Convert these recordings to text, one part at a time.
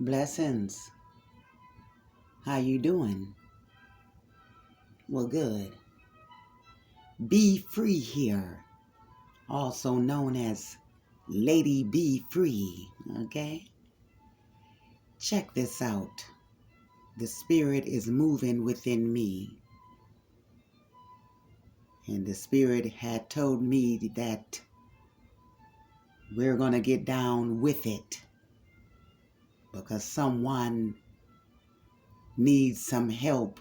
Blessings. How you doing? Well, good. Be Free here, also known as Lady Be Free, okay? Check this out. The Spirit is moving within me. And the Spirit had told me that we're going to get down with it because someone needs some help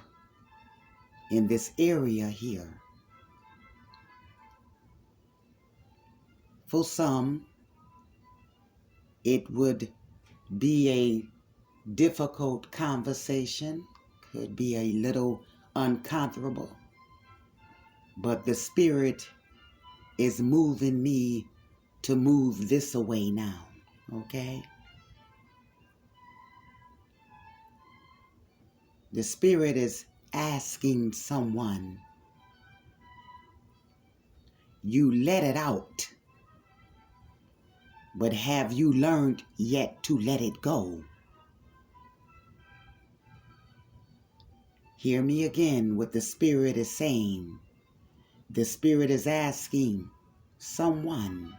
in this area here. For some, it would be a difficult conversation, could be a little uncomfortable, but the Spirit is moving me to move this away now, okay? The Spirit is asking someone, you let it out, but have you learned yet to let it go? Hear me again what the Spirit is saying. The Spirit is asking someone,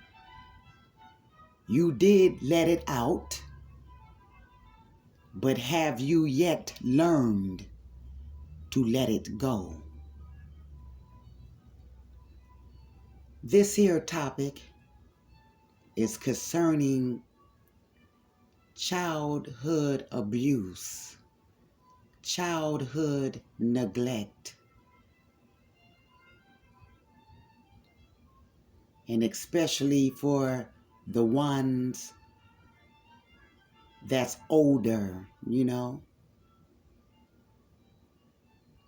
you did let it out, but have you yet learned to let it go? This here topic is concerning childhood abuse, childhood neglect, and especially for the ones that's older,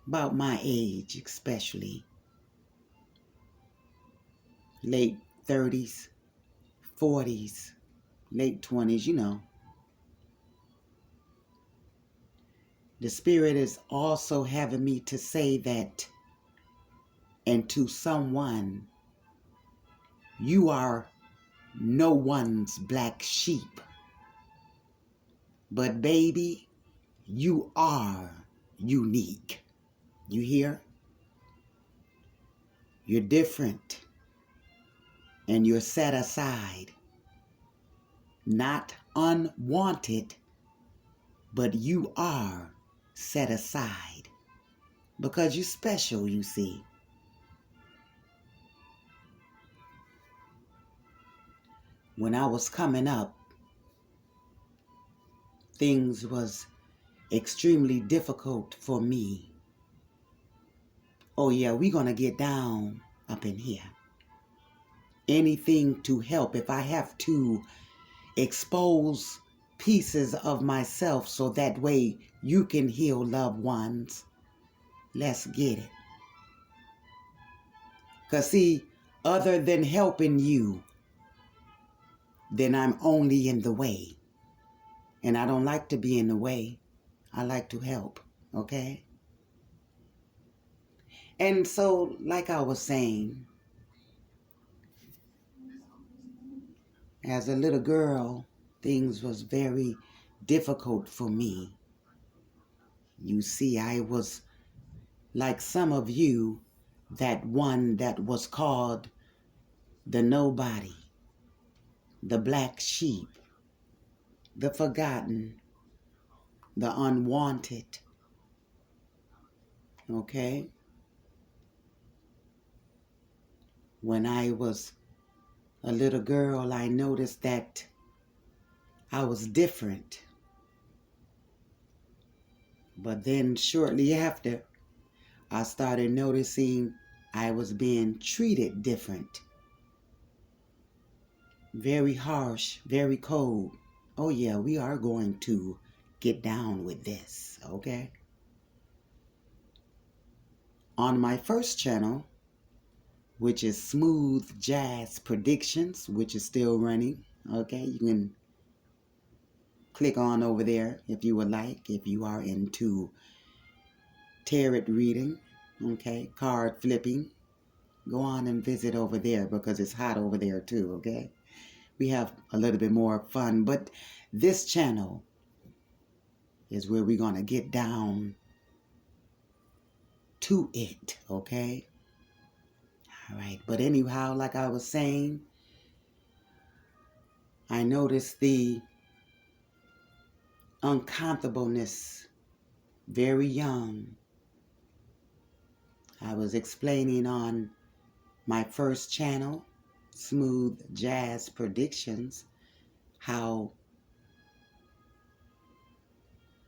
about my age especially, late 30s, 40s, late 20s. The Spirit is also having me to say that, and to someone, you are no one's black sheep. But baby, you are unique. You hear? You're different. And you're set aside. Not unwanted, but you are set aside. Because you're special, you see. When I was coming up, things was extremely difficult for me. Oh yeah, we're going to get down up in here. Anything to help. If I have to expose pieces of myself so that way you can heal loved ones, let's get it. Because see, other than helping you, then I'm only in the way. And I don't like to be in the way. I like to help, okay? And so, like I was saying, as a little girl, things was very difficult for me. You see, I was like some of you, that one that was called the nobody, the black sheep, the forgotten, the unwanted, okay? When I was a little girl, I noticed that I was different. But then shortly after, I started noticing I was being treated different. Very harsh, very cold. Oh yeah, we are going to get down with this, okay? On my first channel, which is Smooth Jazz Predictions, which is still running, okay? You can click on over there if you would like, if you are into tarot reading, okay? Card flipping. Go on and visit over there because it's hot over there too, okay? We have a little bit more fun, but this channel is where we're going to get down to it, okay? All right, but anyhow, like I was saying, I noticed the uncomfortableness very young. I was explaining on my first channel, Smooth Jazz Predictions, how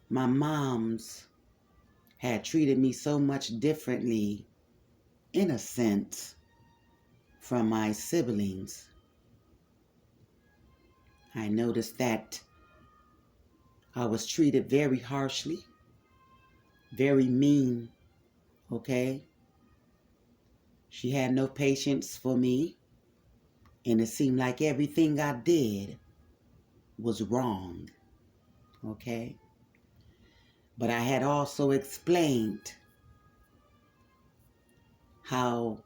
my moms had treated me so much differently, in a sense, from my siblings. I noticed that I was treated very harshly, very mean, okay? She had no patience for me, and it seemed like everything I did was wrong, okay? But I had also explained how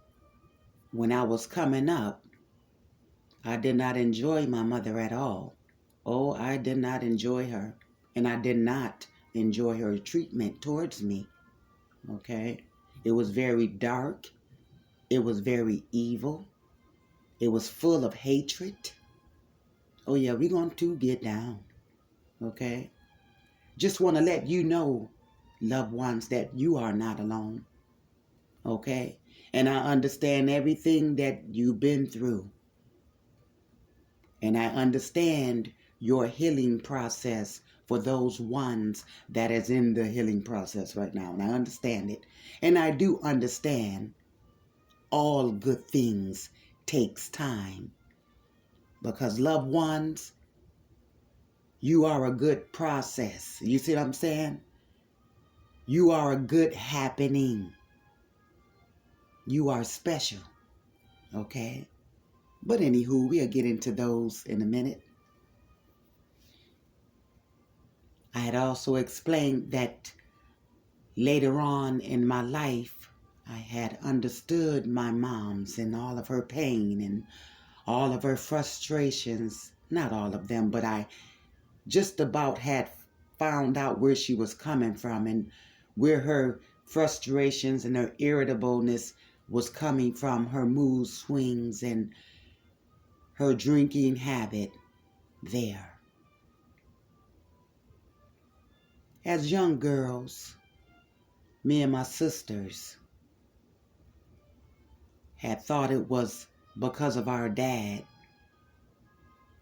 when I was coming up, I did not enjoy my mother at all. Oh, I did not enjoy her. And I did not enjoy her treatment towards me. Okay? It was very dark. It was very evil. It was full of hatred. Oh, yeah, we're going to get down. Okay? Just want to let you know, loved ones, that you are not alone. Okay? And I understand everything that you've been through. And I understand your healing process for those ones that is in the healing process right now. And I understand it. And I do understand all good things takes time. Because loved ones, you are a good process. You see what I'm saying? You are a good happening. You are special. Okay? But anywho, we'll get into those in a minute. I had also explained that later on in my life, I had understood my mom's and all of her pain and all of her frustrations. Not all of them, but I just about had found out where she was coming from and where her frustrations and her irritableness was coming from, her mood swings and her drinking habit there. As young girls, me and my sisters had thought it was because of our dad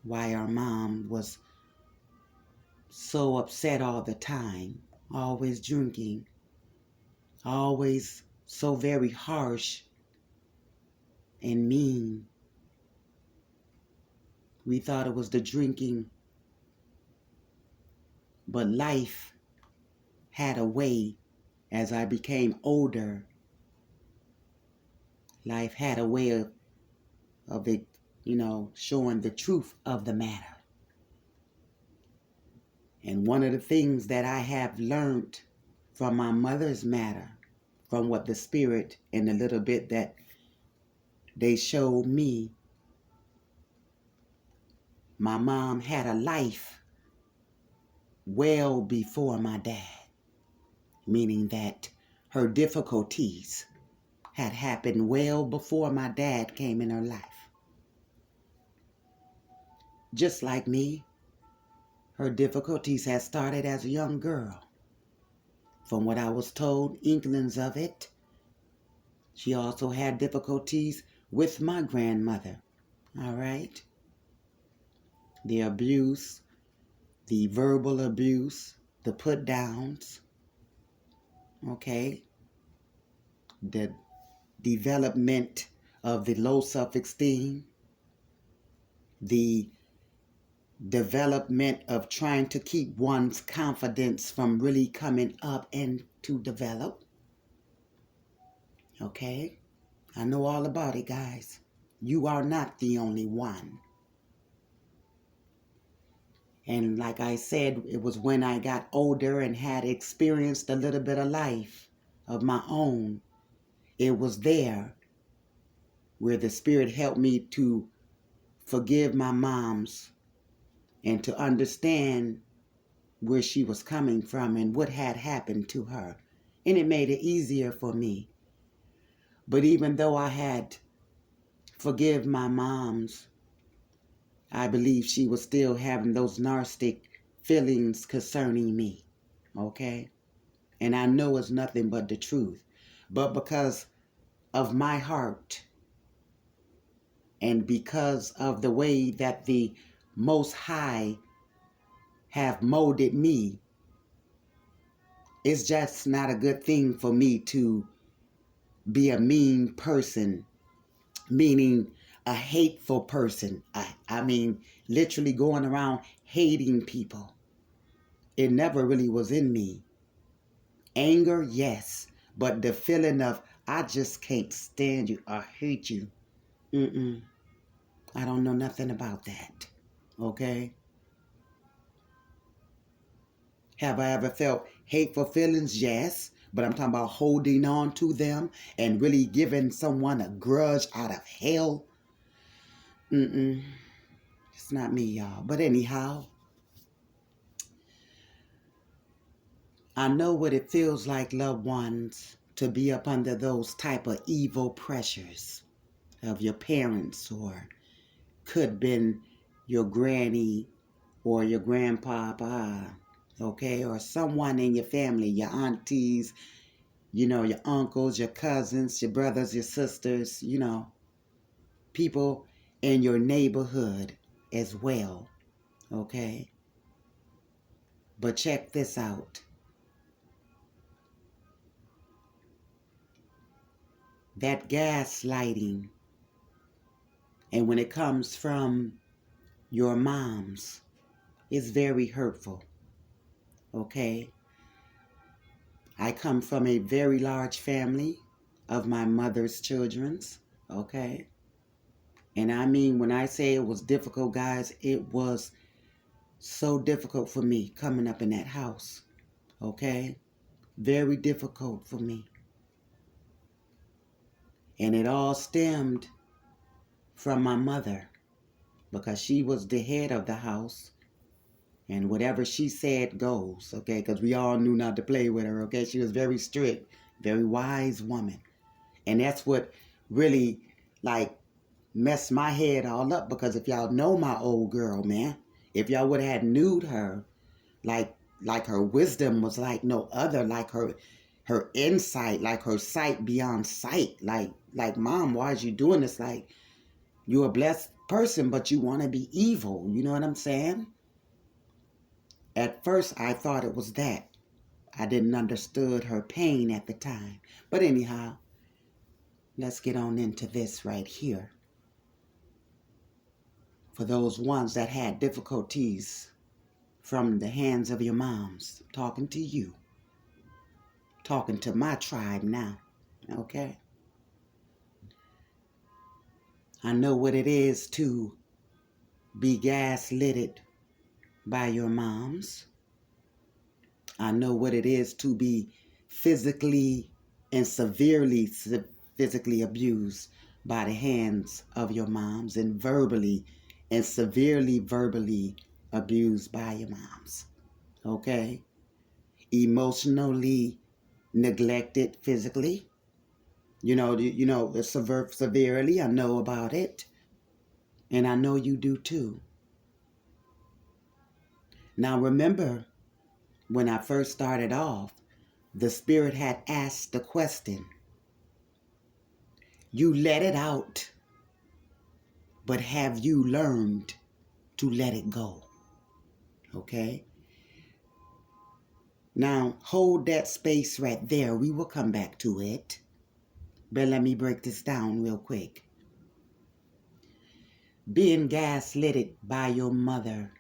why our mom was so upset all the time, always drinking, always so very harsh and mean. We thought it was the drinking, but life had a way. As I became older, life had a way of it, showing the truth of the matter. And one of the things that I have learned from my mother's matter, from what the spirit and the little bit that they showed me, my mom had a life well before my dad, meaning that her difficulties had happened well before my dad came in her life. Just like me, her difficulties had started as a young girl. From what I was told, inklings of it. She also had difficulties with my grandmother. All right? The abuse, the verbal abuse, the put downs. Okay? The development of the low self-esteem. The development of trying to keep one's confidence from really coming up and to develop. Okay? I know all about it, guys. You are not the only one. And like I said, it was when I got older and had experienced a little bit of life of my own. It was there where the Spirit helped me to forgive my moms and to understand where she was coming from and what had happened to her. And it made it easier for me. But even though I had forgive my moms, I believe she was still having those narcissistic feelings concerning me. Okay? And I know it's nothing but the truth. But because of my heart and because of the way that the Most High have molded me, it's just not a good thing for me to be a mean person, meaning a hateful person. I mean, literally going around hating people. It never really was in me. Anger, yes, but the feeling of I just can't stand you, I hate you. I don't know nothing about that. Okay? Have I ever felt hateful feelings? Yes. But I'm talking about holding on to them and really giving someone a grudge out of hell. It's not me, y'all. But anyhow, I know what it feels like, loved ones, to be up under those type of evil pressures of your parents, or could been your granny or your grandpapa, okay, or someone in your family, your aunties, your uncles, your cousins, your brothers, your sisters, people in your neighborhood as well, okay? But check this out. That gaslighting, and when it comes from your moms, is very hurtful, okay? I come from a very large family of my mother's children's, okay? And I mean, when I say it was difficult, guys, it was so difficult for me coming up in that house, okay? Very difficult for me. And it all stemmed from my mother, because she was the head of the house, and whatever she said goes, okay? Because we all knew not to play with her, okay? She was very strict, very wise woman. And that's what really, like, messed my head all up, because if y'all know my old girl, man, if y'all would have had knew her, like her wisdom was like no other, like her insight, like her sight beyond sight, like mom, why is you doing this? Like, you're a blessed person, but you want to be evil. You know what I'm saying? At first, I thought it was that. I didn't understood her pain at the time. But anyhow, let's get on into this right here. For those ones that had difficulties from the hands of your moms, I'm talking to you. Talking to my tribe now, okay? I know what it is to be gaslit by your moms. I know what it is to be physically and severely physically abused by the hands of your moms, and verbally and severely verbally abused by your moms, okay? Emotionally neglected physically, severely. I know about it, and I know you do too. Now remember, when I first started off, the Spirit had asked the question. You let it out, but have you learned to let it go? Okay? Now, hold that space right there. We will come back to it. But let me break this down real quick. Being gaslit by your mother,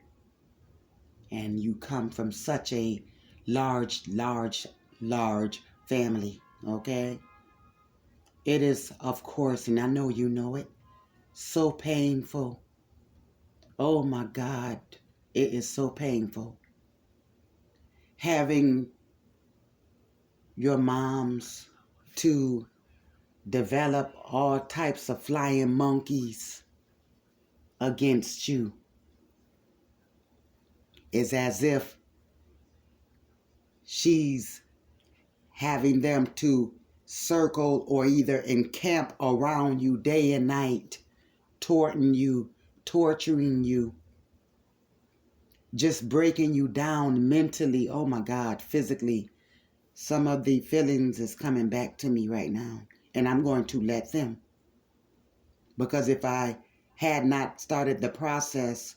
and you come from such a large family, okay? It is, of course, and I know you know it, so painful. Oh my God, it is so painful. Having your moms to develop all types of flying monkeys against you is as if she's having them to circle or either encamp around you day and night, torturing you, just breaking you down mentally. Oh my God, physically. Some of the feelings is coming back to me right now, and I'm going to let them. Because if I had not started the process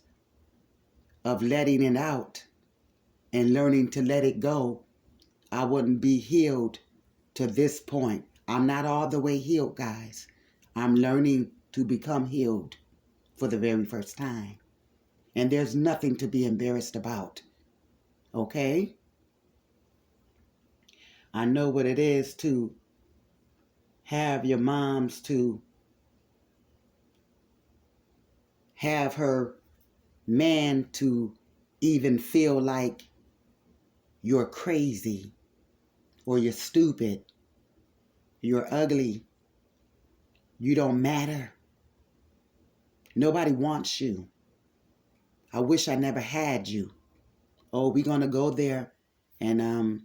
of letting it out and learning to let it go, I wouldn't be healed to this point. I'm not all the way healed, guys. I'm learning to become healed for the very first time. And there's nothing to be embarrassed about. Okay? I know what it is to have your moms to have her man to even feel like you're crazy or you're stupid, you're ugly, you don't matter. Nobody wants you. I wish I never had you. Oh, we're going to go there and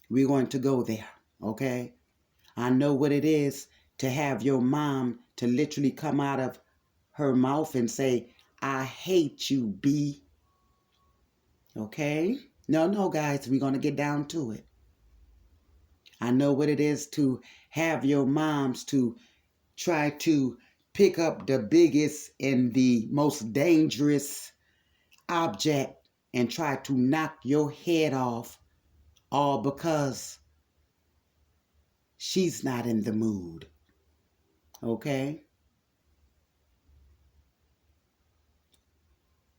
we're going to go there, okay? I know what it is to have your mom to literally come out of her mouth and say, I hate you, B. Okay? No, guys, we're going to get down to it. I know what it is to have your moms to try to pick up the biggest and the most dangerous object and try to knock your head off, all because she's not in the mood. Okay?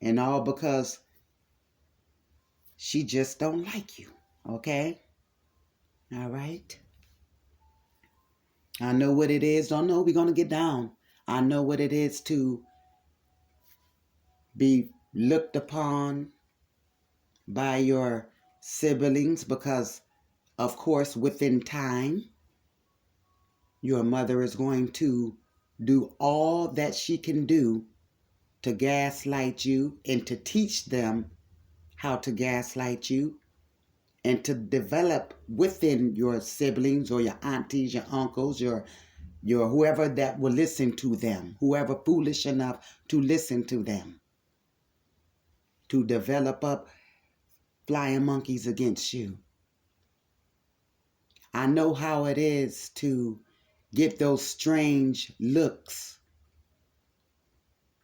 And all because she just don't like you. Okay? All right? I know what it is. Don't know we're going to get down. I know what it is to be looked upon by your siblings because, of course, within time, your mother is going to do all that she can do to gaslight you and to teach them how to gaslight you and to develop within your siblings or your aunties, your uncles, your whoever that will listen to them, whoever foolish enough to listen to them, to develop up flying monkeys against you. I know how it is to get those strange looks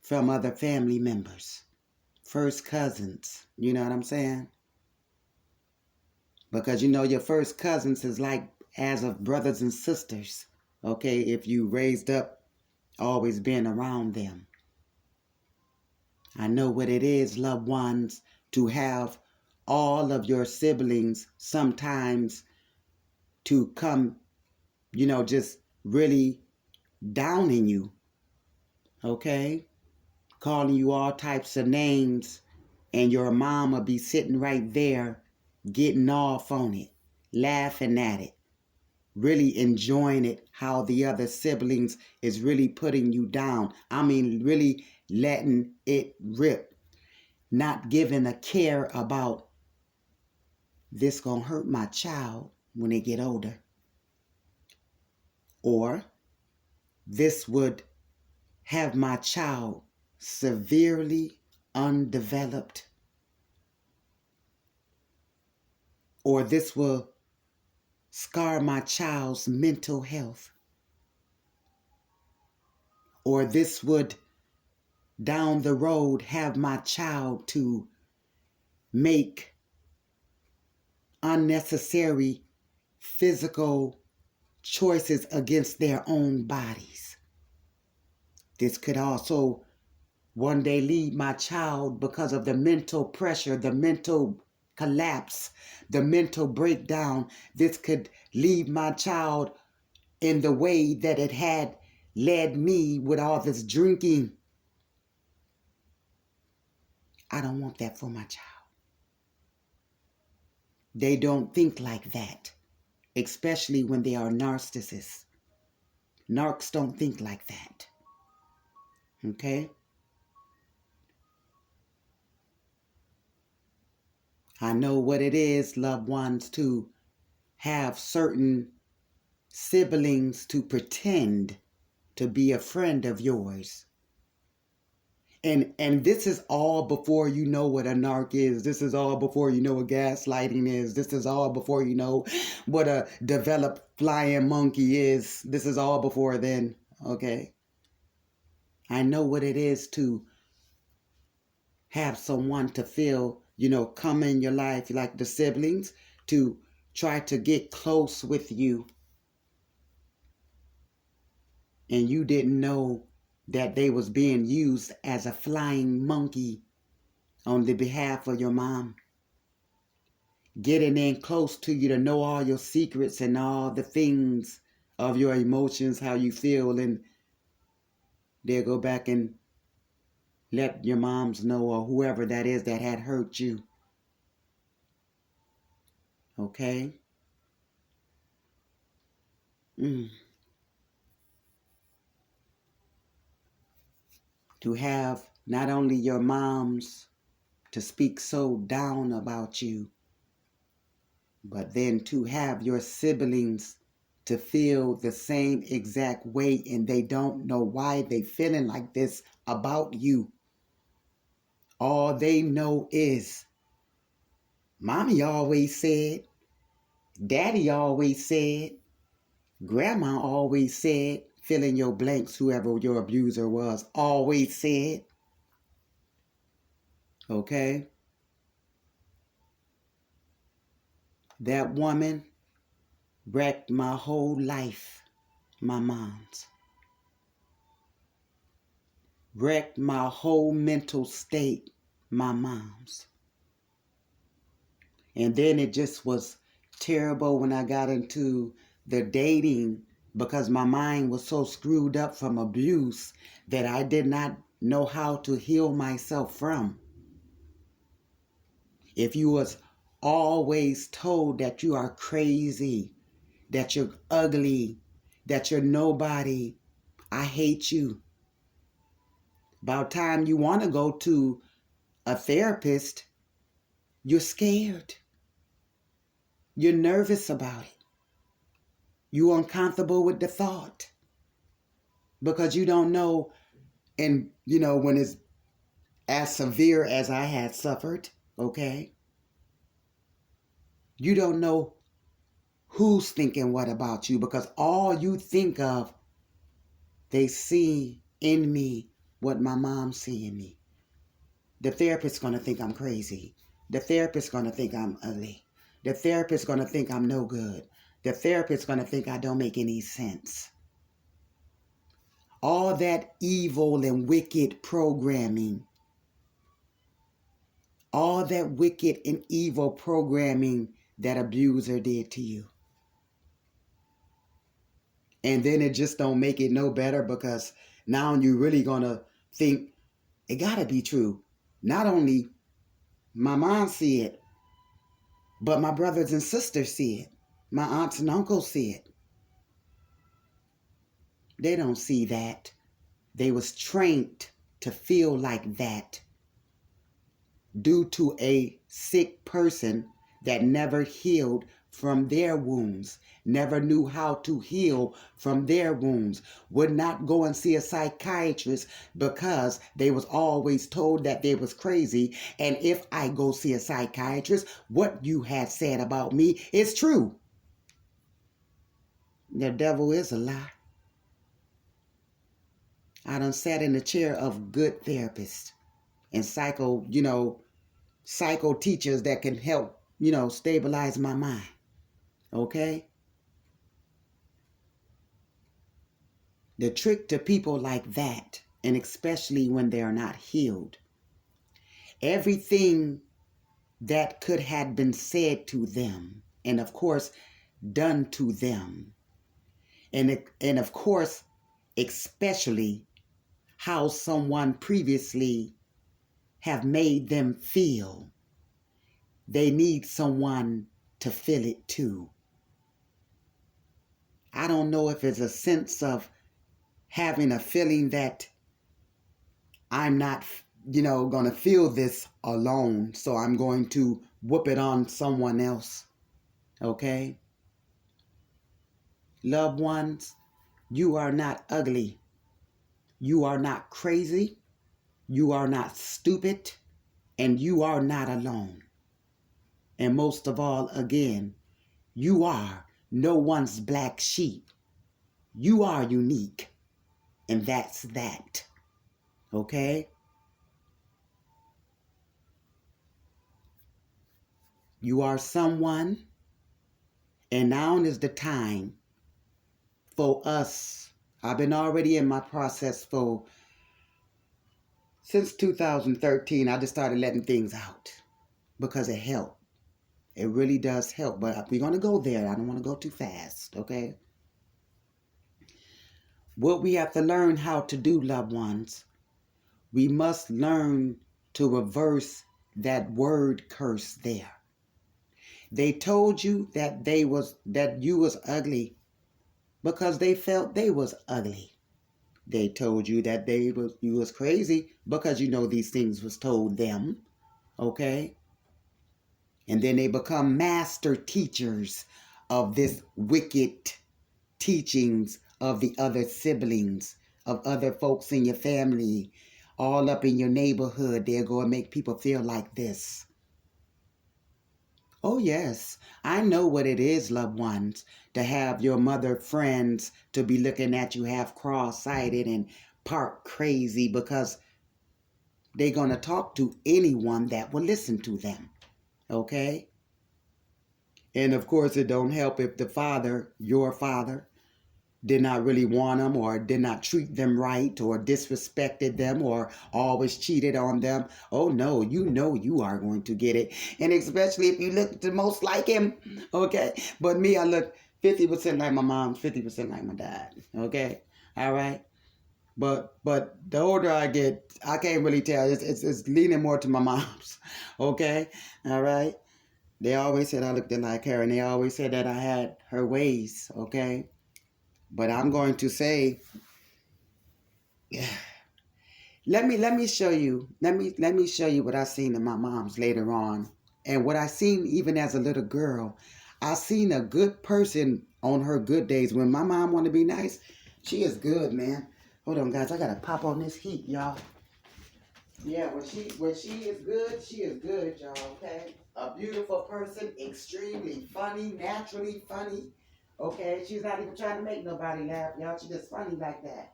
from other family members, first cousins, you know what I'm saying? Because your first cousins is like as of brothers and sisters, okay, if you raised up always being around them. I know what it is, loved ones, to have all of your siblings sometimes to come, just really downing you, okay? Calling you all types of names, and your mom will be sitting right there getting off on it, laughing at it, really enjoying it, how the other siblings is really putting you down. I mean, really letting it rip, not giving a care about this gonna hurt my child when they get older. Or this would have my child severely undeveloped. Or this will scar my child's mental health. Or this would down the road have my child to make unnecessary physical choices against their own bodies. This could also one day lead my child, because of the mental pressure, the mental collapse, the mental breakdown, this could leave my child in the way that it had led me with all this drinking. I don't want that for my child. They don't think like that, especially when they are narcissists. Narcs don't think like that. Okay? I know what it is, loved ones, to have certain siblings to pretend to be a friend of yours. And this is all before you know what a narc is. This is all before you know what gaslighting is. This is all before you know what a developed flying monkey is. This is all before then, okay? I know what it is to have someone to feel, come in your life, like the siblings, to try to get close with you. And you didn't know that they was being used as a flying monkey on the behalf of your mom. Getting in close to you to know all your secrets and all the things of your emotions, how you feel, and they'll go back and let your moms know, or whoever that is that had hurt you. Okay? To have not only your moms to speak so down about you, but then to have your siblings to feel the same exact way, and they don't know why they feeling like this about you. All they know is, mommy always said, daddy always said, grandma always said, fill in your blanks, whoever your abuser was, always said. Okay? That woman wrecked my whole life, my mom's. Wrecked my whole mental state, my mom's. And then it just was terrible when I got into the dating, because my mind was so screwed up from abuse that I did not know how to heal myself from. If you was always told that you are crazy, that you're ugly, that you're nobody, I hate you. About time you want to go to a therapist, you're scared. You're nervous about it. You're uncomfortable with the thought because you don't know. And, when it's as severe as I had suffered, okay, you don't know who's thinking what about you, because all you think of, they see in me what my mom see in me. The therapist's going to think I'm crazy. The therapist's going to think I'm ugly. The therapist's going to think I'm no good. The therapist's going to think I don't make any sense. All that evil and wicked programming, all that wicked and evil programming that abuser did to you. And then it just don't make it no better, because now you're really going to think it got to be true. Not only my mom see it, but my brothers and sisters see it. My aunts and uncles see it. They don't see that. They was trained to feel like that due to a sick person that never healed from their wounds, never knew how to heal from their wounds, would not go and see a psychiatrist because they was always told that they was crazy. And if I go see a psychiatrist, what you have said about me is true. The devil is a lie. I done sat in the chair of good therapists and psycho teachers that can help, stabilize my mind. Okay? The trick to people like that, and especially when they are not healed, everything that could have been said to them, and of course done to them, and of course especially how someone previously have made them feel, they need someone to feel it too. I don't know if it's a sense of having a feeling that I'm not going to feel this alone. So I'm going to whoop it on someone else. Okay? Loved ones, you are not ugly. You are not crazy. You are not stupid. And you are not alone. And most of all, again, you are no one's black sheep. You are unique. And that's that. Okay? You are someone. And now is the time for us. I've been already in my process since 2013. I just started letting things out because it helped. It really does help. But we're going to go there. I don't want to go too fast. Okay? What we have to learn how to do, loved ones, we must learn to reverse that word curse there. They told you that you was ugly because they felt they was ugly. They told you that you was crazy because these things was told them. Okay? And then they become master teachers of this wicked teachings of the other siblings, of other folks in your family, all up in your neighborhood. They're going to make people feel like this. Oh, yes, I know what it is, loved ones, to have your mother friends to be looking at you half cross-sighted and part crazy because they're going to talk to anyone that will listen to them. Okay? And of course, it don't help if the father, your father, did not really want them or did not treat them right or disrespected them or always cheated on them. Oh no, you are going to get it. And especially if you look the most like him. Okay? But me, I look 50% like my mom, 50% like my dad. Okay? All right? But the older I get, I can't really tell. It's leaning more to my mom's. Okay? All right? They always said I looked like her, and they always said that I had her ways. Okay? But I'm going to say, let me show you. Let me show you what I seen in my mom's later on, and what I seen even as a little girl. I seen a good person on her good days. When my mom want to be nice, she is good, man. Hold on, guys. I gotta pop on this heat, y'all. Yeah, when she is good, y'all. Okay, a beautiful person, extremely funny, naturally funny. Okay, she's not even trying to make nobody laugh, y'all. She's just funny like that.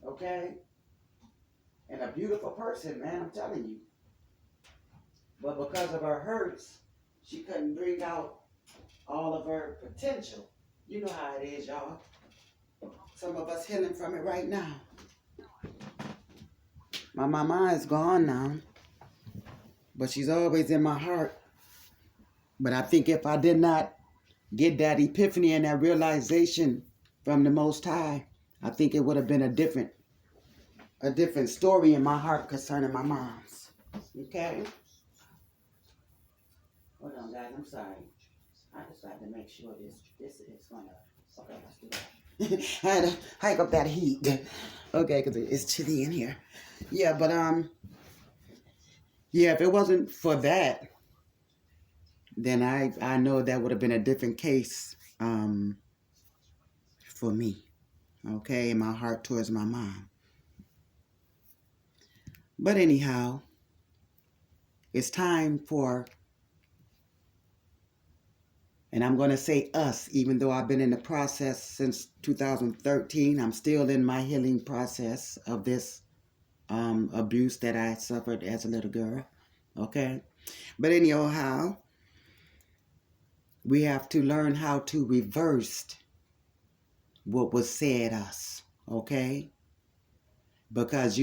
Okay, and a beautiful person, man. I'm telling you. But because of her hurts, she couldn't bring out all of her potential. You know how it is, y'all. Some of us healing from it right now. My mama is gone now, but she's always in my heart. But I think if I did not get that epiphany and that realization from the Most High, I think it would have been a different story in my heart concerning my mom's. Okay? Hold on, guys. I'm sorry. I just had to make sure this is gonna. Okay, let's do that. I had to hike up that heat. Okay, because it's chilly in here. Yeah, but yeah, if it wasn't for that, then I know that would have been a different case for me. Okay, in my heart towards my mom. But anyhow, it's time for, and I'm going to say us, even though I've been in the process since 2013, I'm still in my healing process of this abuse that I suffered as a little girl. Okay? But anyhow, we have to learn how to reverse what was said us. Okay? Because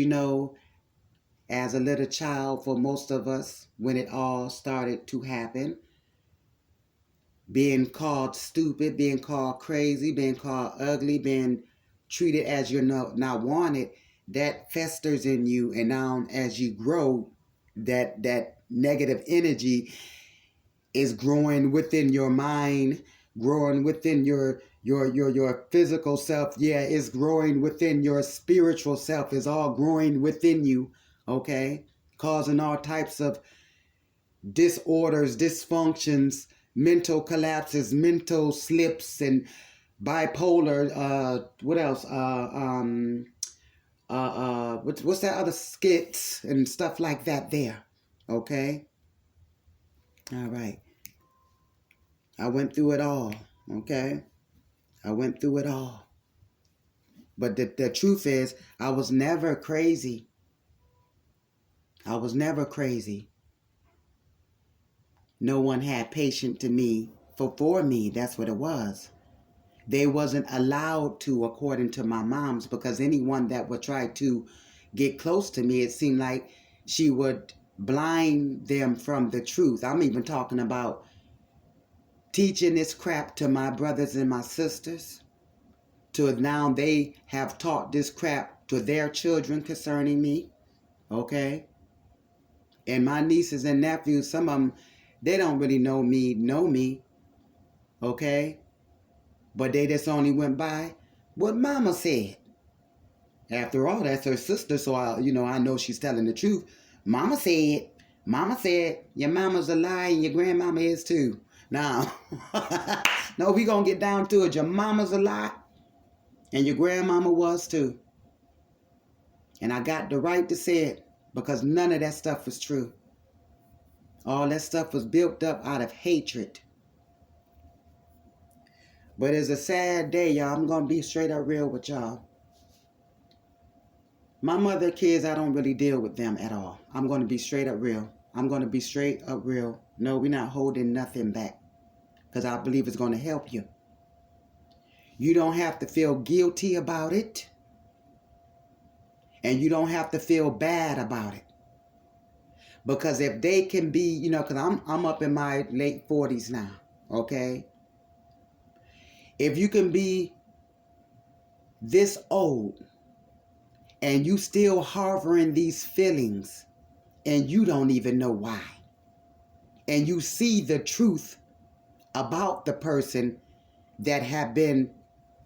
as a little child, for most of us, when it all started to happen, being called stupid, being called crazy, being called ugly, being treated as you're not wanted, that festers in you. And now as you grow, that negative energy is growing within your mind, growing within your physical self. Yeah, it's growing within your spiritual self. It's all growing within you. Okay? causing all types of disorders, dysfunctions, mental collapses, mental slips, and bipolar. What else? What's that other skits and stuff like that there? Okay. All right. I went through it all. Okay. I went through it all. But the truth is, I was never crazy. I was never crazy. No one had patience to me for me. That's what it was. They wasn't allowed to, according to my mom's, because anyone that would try to get close to me, it seemed like she would blind them from the truth. I'm even talking about teaching this crap to my brothers and my sisters, to now they have taught this crap to their children concerning me. Okay. And my nieces and nephews, some of them, they don't really know me. Okay. But they just only went by what mama said. After all, that's her sister, so I know she's telling the truth. Mama said, your mama's a lie and your grandmama is too. Now, no, we gonna get down to it. Your mama's a lie and your grandmama was too. And I got the right to say it because none of that stuff was true. All that stuff was built up out of hatred. But it's a sad day, y'all. I'm going to be straight up real with y'all. My mother kids, I don't really deal with them at all. I'm going to be straight up real. I'm going to be straight up real. No, we're not holding nothing back because I believe it's going to help you. You don't have to feel guilty about it. And you don't have to feel bad about it. Because if they can be, because I'm up in my late 40s now, okay? If you can be this old and you still harboring these feelings and you don't even know why, and you see the truth about the person that have been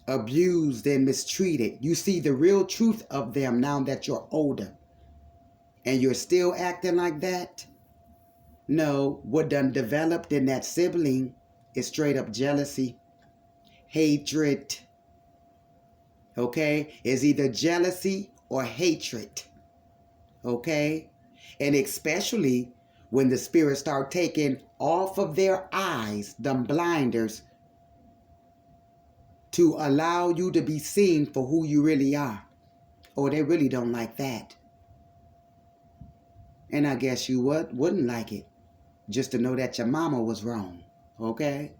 abused and mistreated, you see the real truth of them now that you're older, and you're still acting like that, no, what done developed in that sibling is straight up jealousy, hatred, okay? It's either jealousy or hatred, okay? And especially when the spirits start taking off of their eyes, them blinders, to allow you to be seen for who you really are. Oh, they really don't like that. And I guess you wouldn't like it, just to know that your mama was wrong, okay?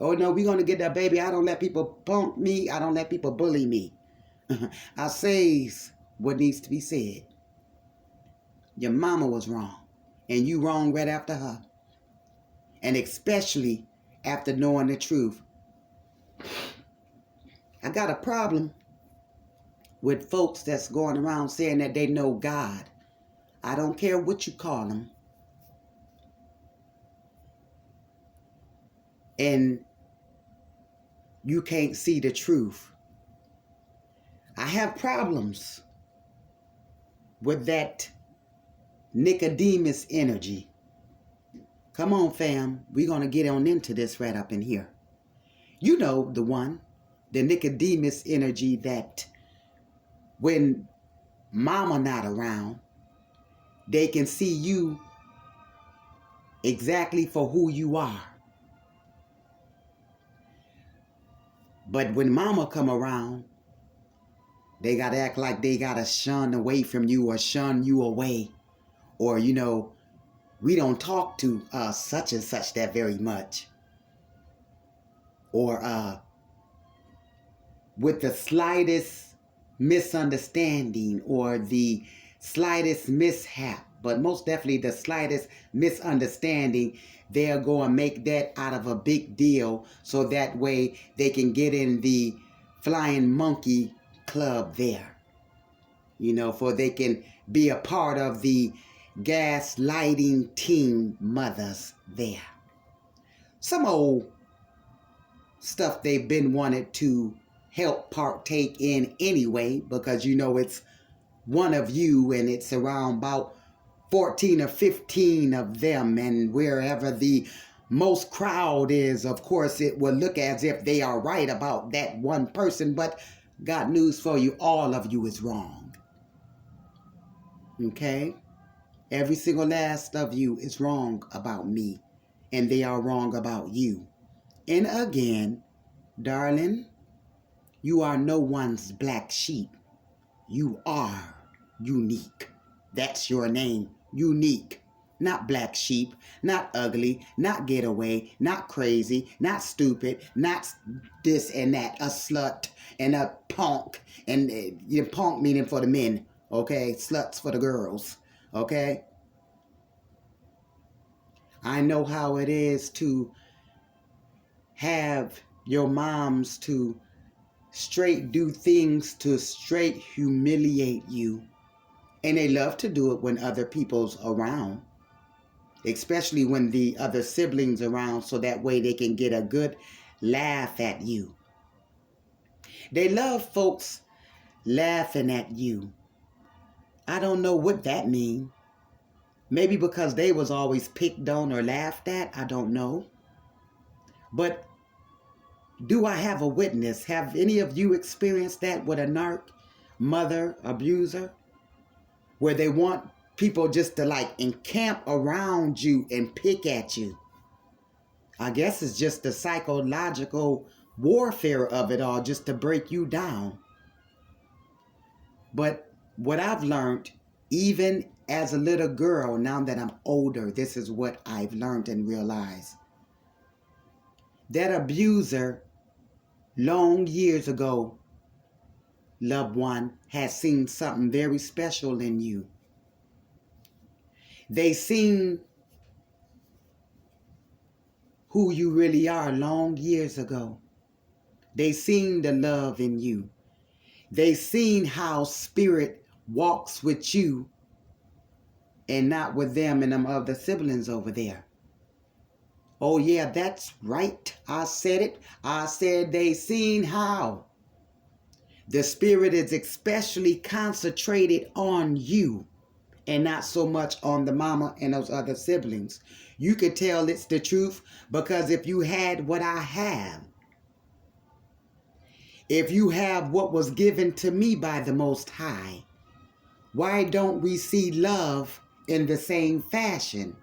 Oh, no, we're going to get that baby. I don't let people punk me. I don't let people bully me. I say what needs to be said. Your mama was wrong, and you wrong right after her. And especially after knowing the truth. I got a problem with folks that's going around saying that they know God. I don't care what you call them. And you can't see the truth. I have problems with that Nicodemus energy. Come on, fam. We're going to get on into this right up in here. You know the one, the Nicodemus energy that when mama not around, they can see you exactly for who you are. But when mama come around, they got to act like they got to shun away from you or shun you away. Or, we don't talk to such and such that very much. Or with the slightest misunderstanding or the slightest mishap, but most definitely the slightest misunderstanding, they'll go and make that out of a big deal so that way they can get in the flying monkey club there. For they can be a part of the gaslighting team mothers there. Some old stuff they've been wanted to help partake in anyway, because it's one of you and it's around about 14 or 15 of them, and wherever the most crowd is, of course, it will look as if they are right about that one person, but got news for you, all of you is wrong. Okay? Every single last of you is wrong about me, and they are wrong about you. And again, darling, you are no one's black sheep. You are unique. That's your name, unique. Not black sheep, not ugly, not getaway, not crazy, not stupid, not this and that, a slut and a punk. And punk meaning for the men, okay? Sluts for the girls, okay? I know how it is to have your moms to straight do things to straight humiliate you. And they love to do it when other people's around, especially when the other siblings around, so that way they can get a good laugh at you. They love folks laughing at you. I don't know what that means. Maybe because they was always picked on or laughed at. I don't know. But do I have a witness? Have any of you experienced that with a narc, mother, abuser? Where they want people just to like encamp around you and pick at you. I guess it's just the psychological warfare of it all, just to break you down. But what I've learned, even as a little girl, now that I'm older, this is what I've learned and realized. That abuser, long years ago, loved one, has seen something very special in you. They seen who you really are long years ago. They seen the love in you. They seen how spirit walks with you and not with them and them other siblings over there. Oh yeah, that's right. I said it. I said they seen how the spirit is especially concentrated on you and not so much on the mama and those other siblings. You could tell it's the truth because if you had what I have, if you have what was given to me by the Most High, why don't we see love in the same fashion?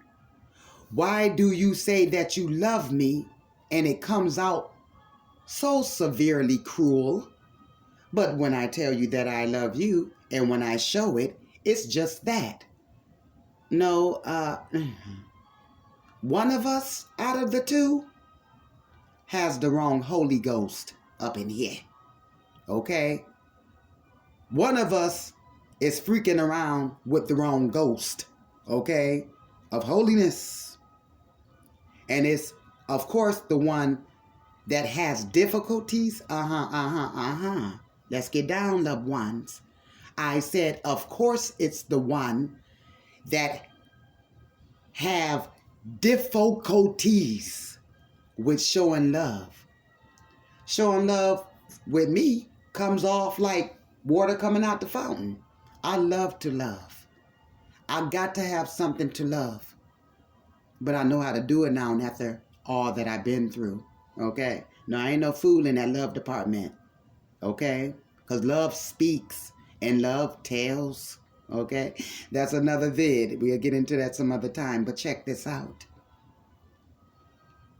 Why do you say that you love me and it comes out so severely cruel? But when I tell you that I love you and when I show it, it's just that. No, one of us out of the two has the wrong Holy Ghost up in here. Okay? One of us is freaking around with the wrong ghost, okay, of holiness. And it's, of course, the one that has difficulties. Let's get down, loved ones. I said, of course, it's the one that have difficulties with showing love. Showing love with me comes off like water coming out the fountain. I love to love. I got to have something to love. But I know how to do it now after all that I've been through. Okay? No, I ain't no fool in that love department. Okay? Because love speaks and love tells. Okay? That's another vid. We'll get into that some other time. But check this out.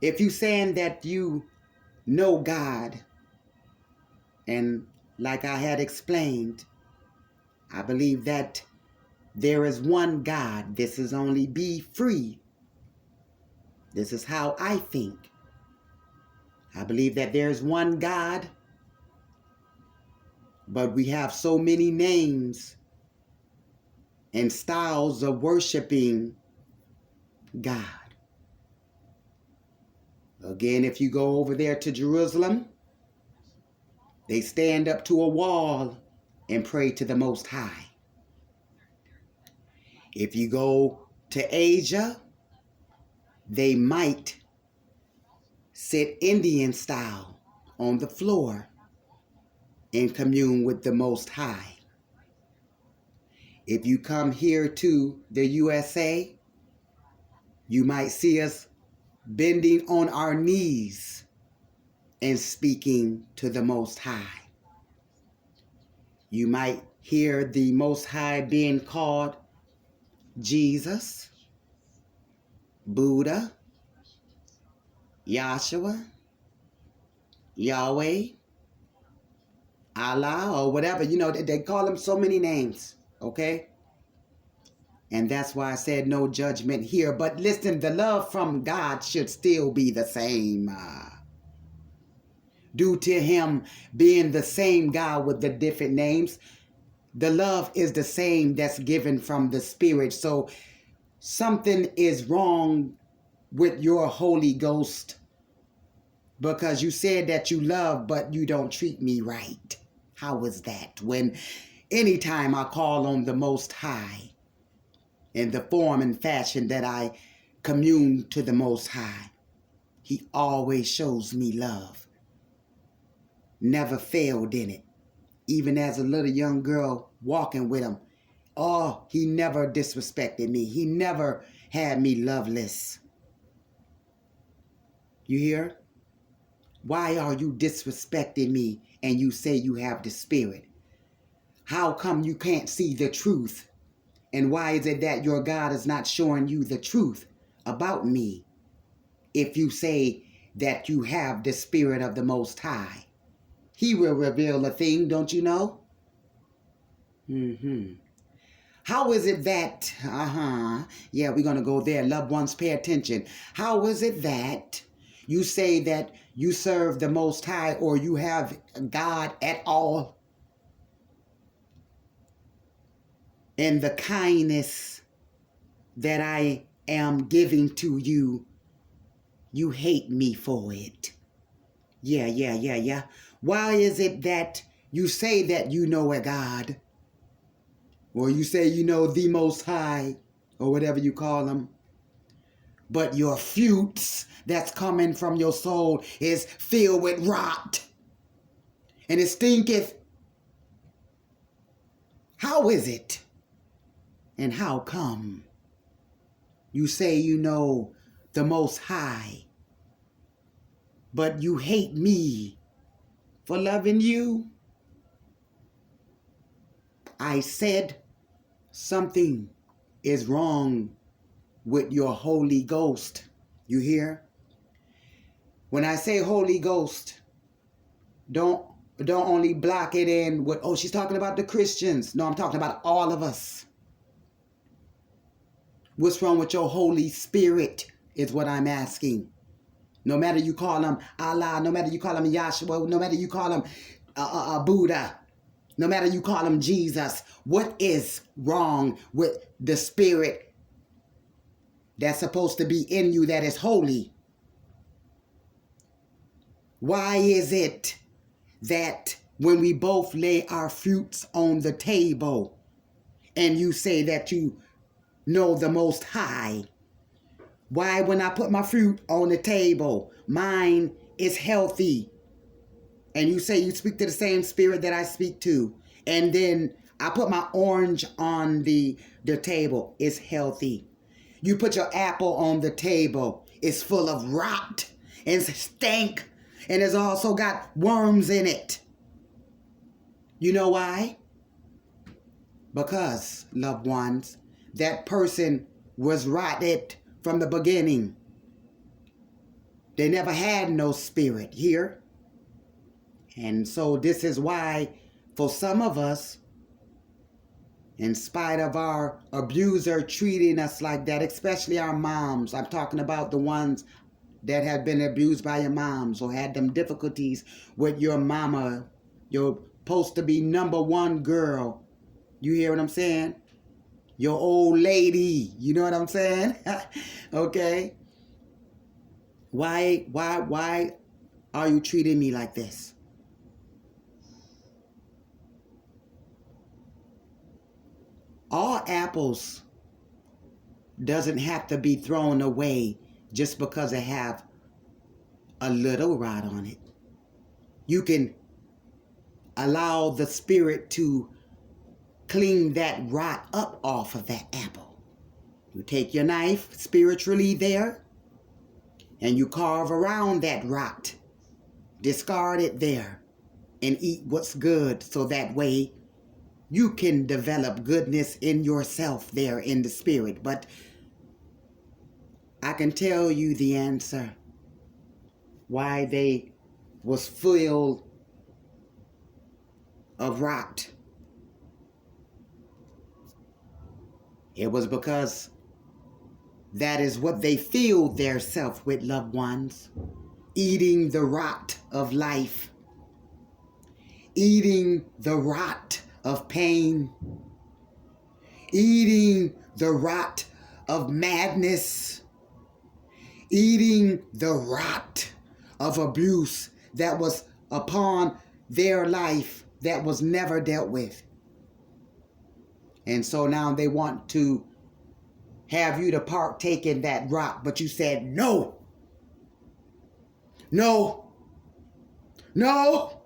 If you saying that you know God, and like I had explained, I believe that there is one God. This is only be free. This is how I think. I believe that there's one God, but we have so many names and styles of worshiping God. Again, if you go over there to Jerusalem, they stand up to a wall and pray to the Most High. If you go to Asia, they might sit Indian style on the floor and commune with the Most High. If you come here to the USA, you might see us bending on our knees and speaking to the Most High. You might hear the Most High being called Jesus, Buddha, Yahshua, Yahweh, Allah, or whatever. You know, they call him so many names, okay? And that's why I said no judgment here. But listen, the love from God should still be the same. Due to him being the same God with the different names, the love is the same that's given from the Spirit. So something is wrong with your Holy Ghost because you said that you love, but you don't treat me right. How is that? When anytime I call on the Most High in the form and fashion that I commune to the Most High, he always shows me love. Never failed in it. Even as a little young girl walking with him, oh, he never disrespected me. He never had me loveless. You hear? Why are you disrespecting me and you say you have the Spirit? How come you can't see the truth? And why is it that your God is not showing you the truth about me if you say that you have the Spirit of the Most High? He will reveal a thing, don't you know? How is it that, yeah, we're going to go there. Loved ones, pay attention. How is it that you say that you serve the Most High or you have God at all? And the kindness that I am giving to you, you hate me for it. Yeah. Why is it that you say that you know a God? Or you say you know the Most High, or whatever you call him. But your fruits that's coming from your soul is filled with rot. And it stinketh. How is it? And how come? You say you know the Most High, but you hate me for loving you? I said something is wrong with your Holy Ghost. You hear? When I say Holy Ghost, don't only block it in with, oh, she's talking about the Christians. No, I'm talking about all of us. What's wrong with your Holy Spirit is what I'm asking. No matter you call him Allah, no matter you call him Yahshua, no matter you call him Buddha, no matter you call him Jesus, what is wrong with the Spirit that's supposed to be in you that is holy? Why is it that when we both lay our fruits on the table and you say that you know the Most High, why when I put my fruit on the table, mine is healthy, and you say you speak to the same Spirit that I speak to, and then I put my orange on the table, it's healthy. You put your apple on the table, it's full of rot and stank, and it's also got worms in it. You know why? Because, loved ones, that person was rotted from the beginning. They never had no Spirit here. And so this is why, for some of us, in spite of our abuser treating us like that, especially our moms, I'm talking about the ones that have been abused by your moms or had them difficulties with your mama, you're supposed to be number one girl. You hear what I'm saying? Your old lady. You know what I'm saying? Okay? Why are you treating me like this? All apples doesn't have to be thrown away just because they have a little rot on it. You can allow the Spirit to clean that rot up off of that apple. You take your knife spiritually there and you carve around that rot. Discard it there and eat what's good, so that way you can develop goodness in yourself there in the spirit. But I can tell you the answer why they was filled of rot. It was because that is what they filled their self with, loved ones. Eating the rot of life. Eating the rot of pain. Eating the rot of madness. Eating the rot of abuse that was upon their life that was never dealt with. And so now they want to have you to partake in that rot, but you said no. No. No.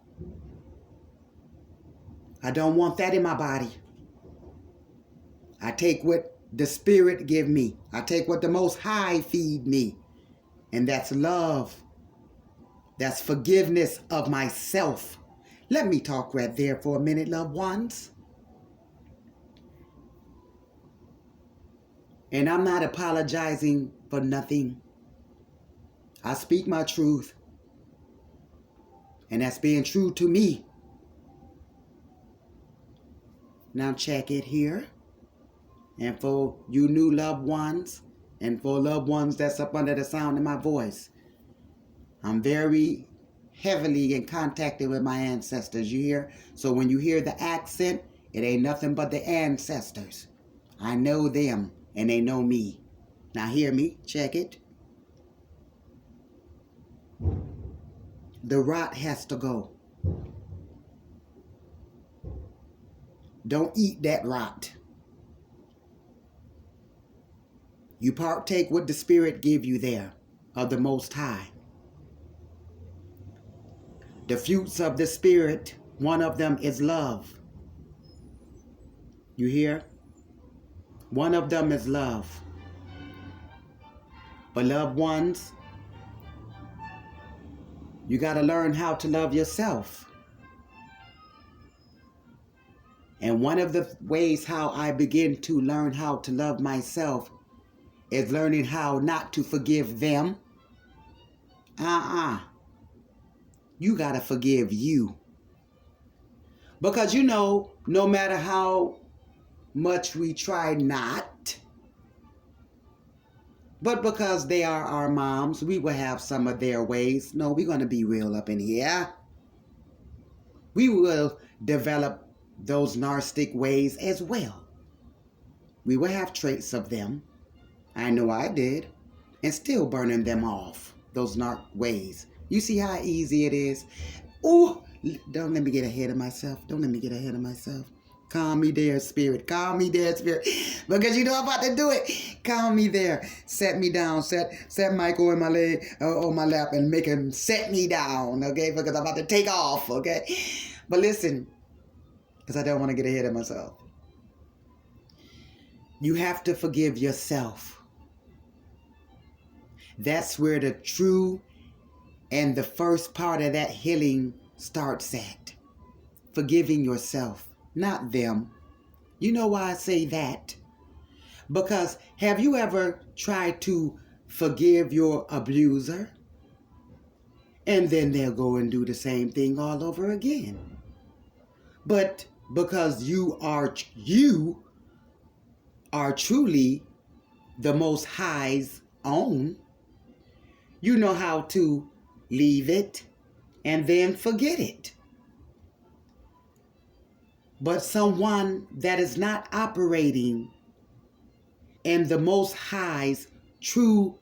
I don't want that in my body. I take what the Spirit give me. I take what the Most High feed me. And that's love. That's forgiveness of myself. Let me talk right there for a minute, loved ones. And I'm not apologizing for nothing. I speak my truth. And that's being true to me. Now check it here. And for you new loved ones, and for loved ones that's up under the sound of my voice, I'm very heavily in contact with my ancestors, you hear? So when you hear the accent, it ain't nothing but the ancestors. I know them, and they know me. Now hear me, check it. The rot has to go. Don't eat that rot. You partake what the Spirit give you there of the Most High. The fruits of the Spirit, one of them is love. You hear? One of them is love. But loved ones, you got to learn how to love yourself. And one of the ways how I begin to learn how to love myself is learning how not to forgive them. You got to forgive you. Because you know, no matter how much we try not, but because they are our moms, we will have some of their ways. No, we're going to be real up in here. We will develop those narcissistic ways as well. We will have traits of them. I know I did. And still burning them off. Those narc ways. You see how easy it is? Ooh, don't let me get ahead of myself. Don't let me get ahead of myself. Calm me there, Spirit. Calm me there, Spirit. Because you know I'm about to do it. Calm me there. Set me down. Set Michael in my leg, on my lap, and make him set me down, okay? Because I'm about to take off, okay? But listen, because I don't want to get ahead of myself. You have to forgive yourself. That's where the true and the first part of that healing starts at. Forgiving yourself, not them. You know why I say that? Because have you ever tried to forgive your abuser? And then they'll go and do the same thing all over again. But because you are truly the Most High's own, you know how to leave it and then forget it. But someone that is not operating in the Most High's true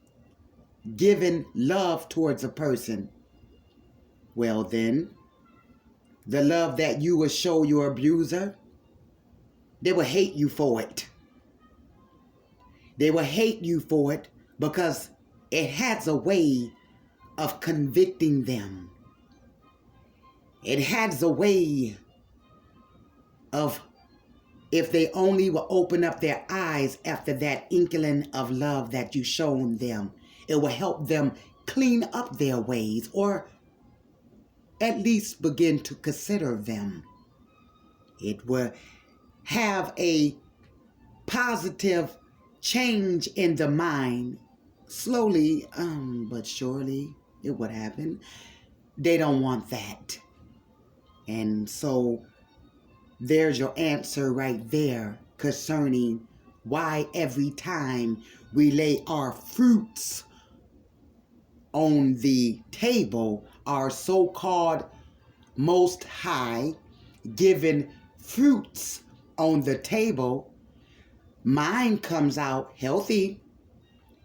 given love towards a person, well then, the love that you will show your abuser, they will hate you for it. They will hate you for it because it has a way of convicting them. It has a way of if they only will open up their eyes after that inkling of love that you shown them, it will help them clean up their ways, or at least begin to consider them. It will have a positive change in the mind. Slowly, but surely it would happen. They don't want that. And so there's your answer right there concerning why every time we lay our fruits on the table, our so-called Most High given fruits on the table, mine comes out healthy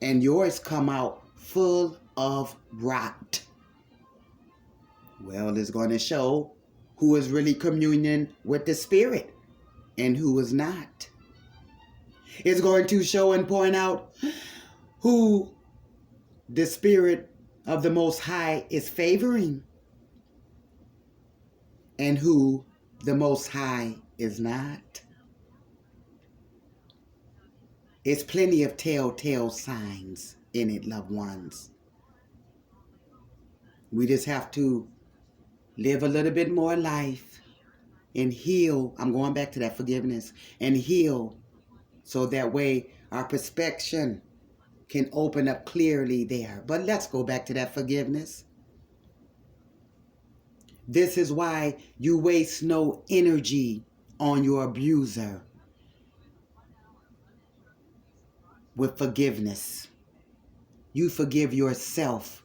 and yours come out full of rot. Well, it's going to show who is really communion with the Spirit and who is not. It's going to show and point out who the Spirit of the Most High is favoring and who the Most High is not. It's plenty of telltale signs in it, loved ones. We just have to live a little bit more life and heal. I'm going back to that forgiveness and heal, so that way our perspective can open up clearly there. But let's go back to that forgiveness. This is why you waste no energy on your abuser with forgiveness. You forgive yourself,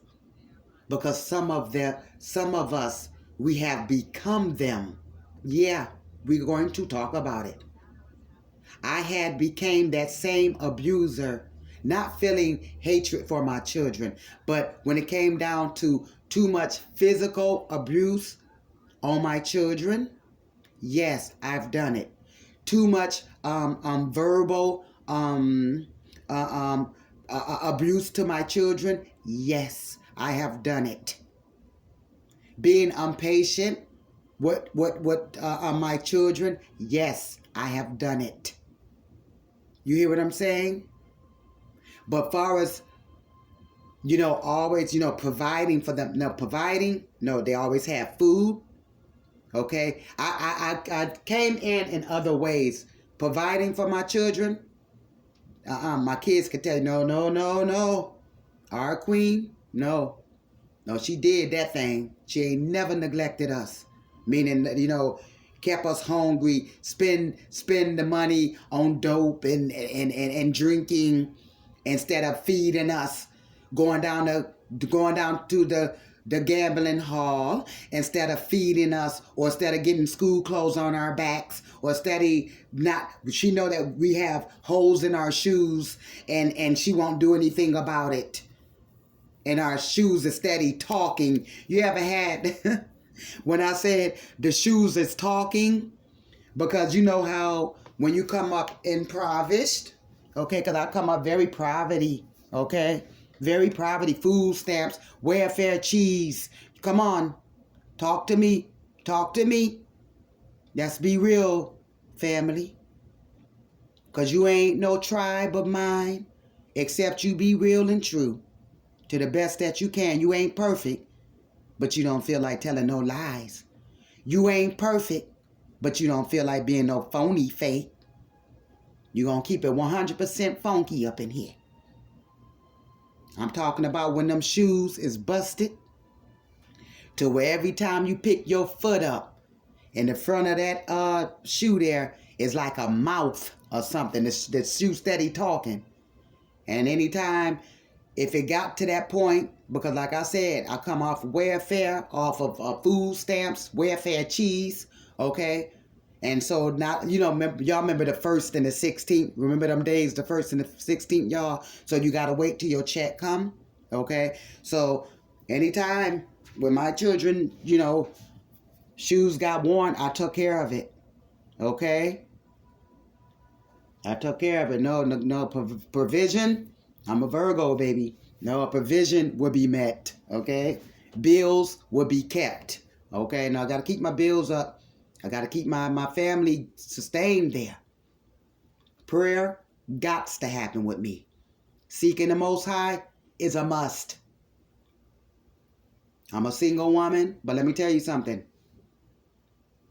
because some of us, we have become them. Yeah, we're going to talk about it. I had became that same abuser, not feeling hatred for my children, but when it came down to too much physical abuse on my children, yes, I've done it. Too much verbal abuse to my children, yes, I have done it. Being impatient with my children, yes, I have done it. You hear what I'm saying? But far as, always, providing for them. No, they always have food. Okay? I came in other ways. Providing for my children. My kids could tell you, no. Our queen, no, she did that thing. She ain't never neglected us. Meaning, kept us hungry, spend the money on dope and drinking instead of feeding us, going down to the gambling hall instead of feeding us, or instead of getting school clothes on our backs, or she know that we have holes in our shoes and she won't do anything about it. And our shoes are steady talking. You ever had, when I said the shoes is talking, because you know how when you come up impoverished, okay, because I come up very poverty, okay, very poverty, food stamps, welfare cheese. Come on, talk to me. Let's be real, family, because you ain't no tribe of mine, except you be real and true to the best that you can. You ain't perfect, but you don't feel like telling no lies. You ain't perfect, but you don't feel like being no phony fake. You're going to keep it 100% funky up in here. I'm talking about when them shoes is busted, to where every time you pick your foot up, in the front of that shoe there is like a mouth or something. The shoe steady talking. And anytime, if it got to that point, because like I said, I come off welfare, off of food stamps, welfare cheese, okay? And so now, y'all remember the 1st and the 16th. Remember them days, the 1st and the 16th, y'all? So you got to wait till your check come, okay? So anytime when my children, shoes got worn, I took care of it, okay? I took care of it. No provision. I'm a Virgo, baby. No, provision will be met, okay? Bills will be kept, okay? Now, I got to keep my bills up. I got to keep my family sustained there, Prayer gots to happen with me. Seeking the Most High is a must. I'm a single woman, but let me tell you something.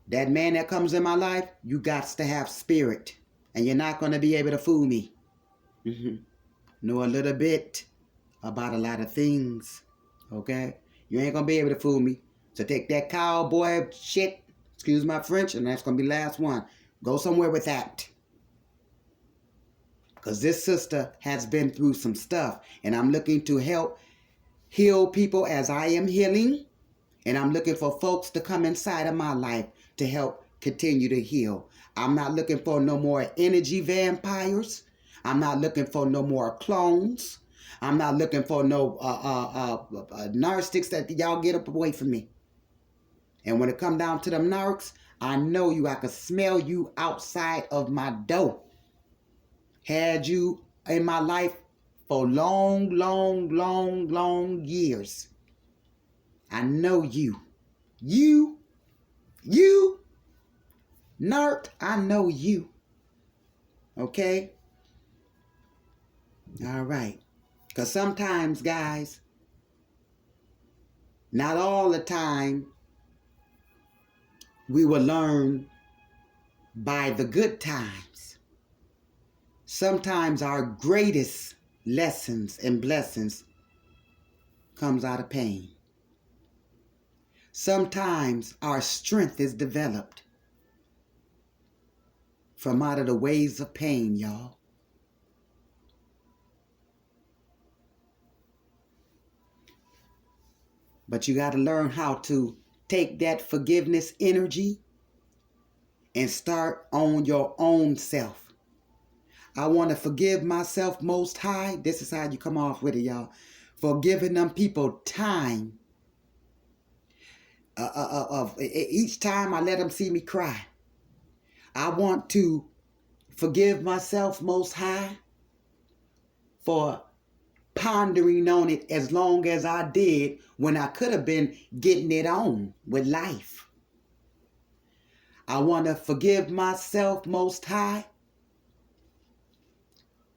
That man that comes in my life, you gots to have spirit. And you're not going to be able to fool me. Know a little bit about a lot of things. Okay? You ain't going to be able to fool me. So take that cowboy shit, excuse my French, and that's going to be the last one. Go somewhere with that. Because this sister has been through some stuff. And I'm looking to help heal people as I am healing. And I'm looking for folks to come inside of my life to help continue to heal. I'm not looking for no more energy vampires. I'm not looking for no more clones. I'm not looking for no narcissists that y'all get up away from me. And when it come down to them narcs, I know you. I can smell you outside of my door. Had you in my life for long, long, long, long years. I know you. You, narc, I know you. Okay? All right. Because sometimes, guys, not all the time, we will learn by the good times. Sometimes our greatest lessons and blessings comes out of pain. Sometimes our strength is developed from out of the waves of pain, y'all. But you got to learn how to take that forgiveness energy and start on your own self. I want to forgive myself Most High. This is how you come off with it, y'all. For giving them people time. Each time I let them see me cry. I want to forgive myself Most High for pondering on it as long as I did when I could have been getting it on with life. I want to forgive myself Most High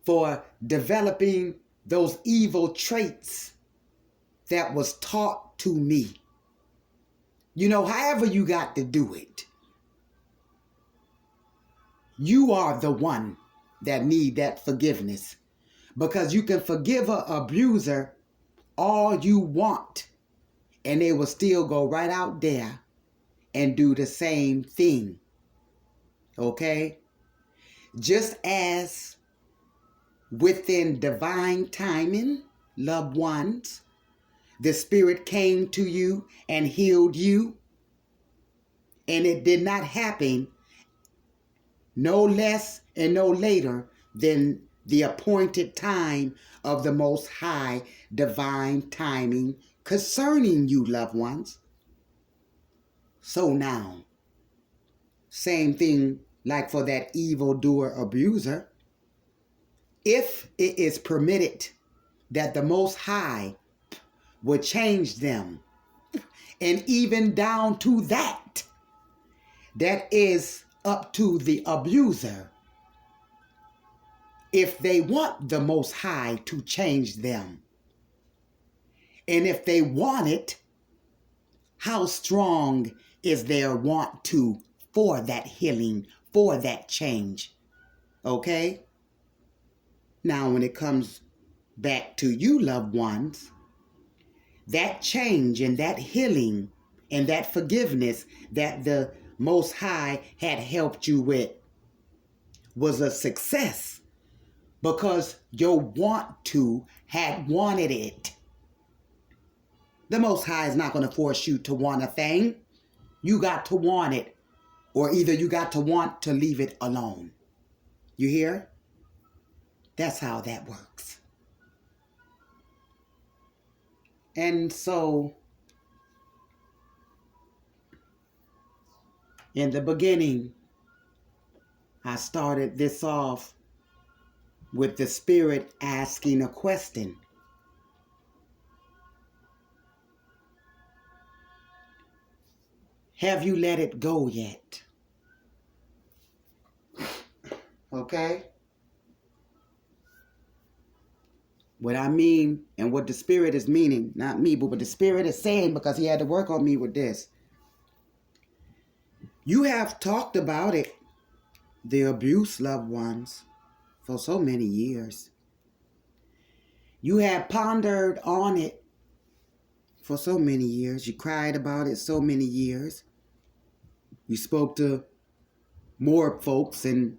for developing those evil traits that was taught to me. You know, however you got to do it. You are the one that need that forgiveness. Because you can forgive an abuser all you want, and they will still go right out there and do the same thing. Okay? Just as within divine timing, loved ones, the Spirit came to you and healed you, and it did not happen no less and no later than the appointed time of the Most High divine timing concerning you, loved ones. So now, same thing like for that evildoer abuser. If it is permitted that the Most High would change them, and even down to that is up to the abuser, if they want the Most High to change them. And if they want it, how strong is their want to for that healing, for that change? Okay? Now, when it comes back to you, loved ones, that change and that healing and that forgiveness that the Most High had helped you with was a success because your want to had wanted it. The Most High is not going to force you to want a thing. You got to want it, or either you got to want to leave it alone. You hear? That's how that works. And so, in the beginning, I started this off with the Spirit asking a question. Have you let it go yet? Okay? What I mean and what the Spirit is meaning, not me, but what the Spirit is saying, because he had to work on me with this. You have talked about it, the abuse, loved ones, for so many years. You have pondered on it for so many years. You cried about it so many years. You spoke to more folks and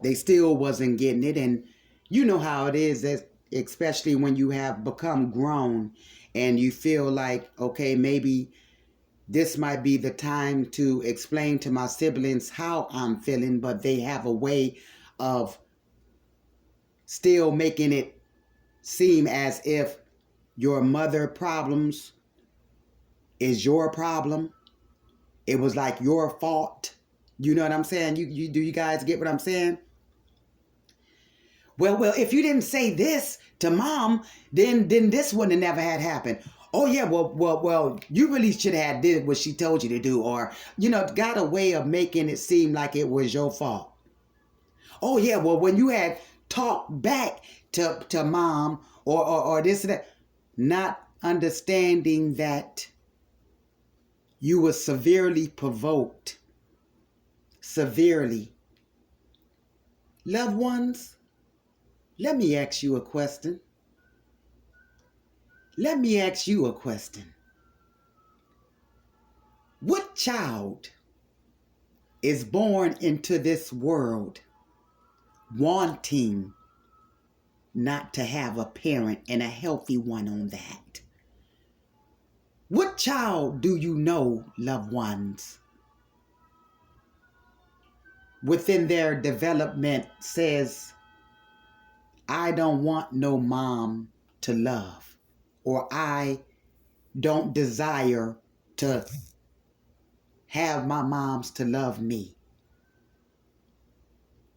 they still wasn't getting it. And you know how it is, especially when you have become grown and you feel like, okay, maybe this might be the time to explain to my siblings how I'm feeling, but they have a way of still making it seem as if your mother problems is your problem. It was like your fault. You know what I'm saying? Do you guys get what I'm saying? Well, if you didn't say this to mom, then this wouldn't have never had happened. Oh yeah, well, you really should have did what she told you to do, or got a way of making it seem like it was your fault. Oh yeah, well, when you had talked back to mom or this and that, not understanding that you were severely provoked. Severely. Loved ones, let me ask you a question. Let me ask you a question. What child is born into this world wanting not to have a parent and a healthy one on that? What child do you know, loved ones, within their development says, I don't want no mom to love, or I don't desire to have my moms to love me?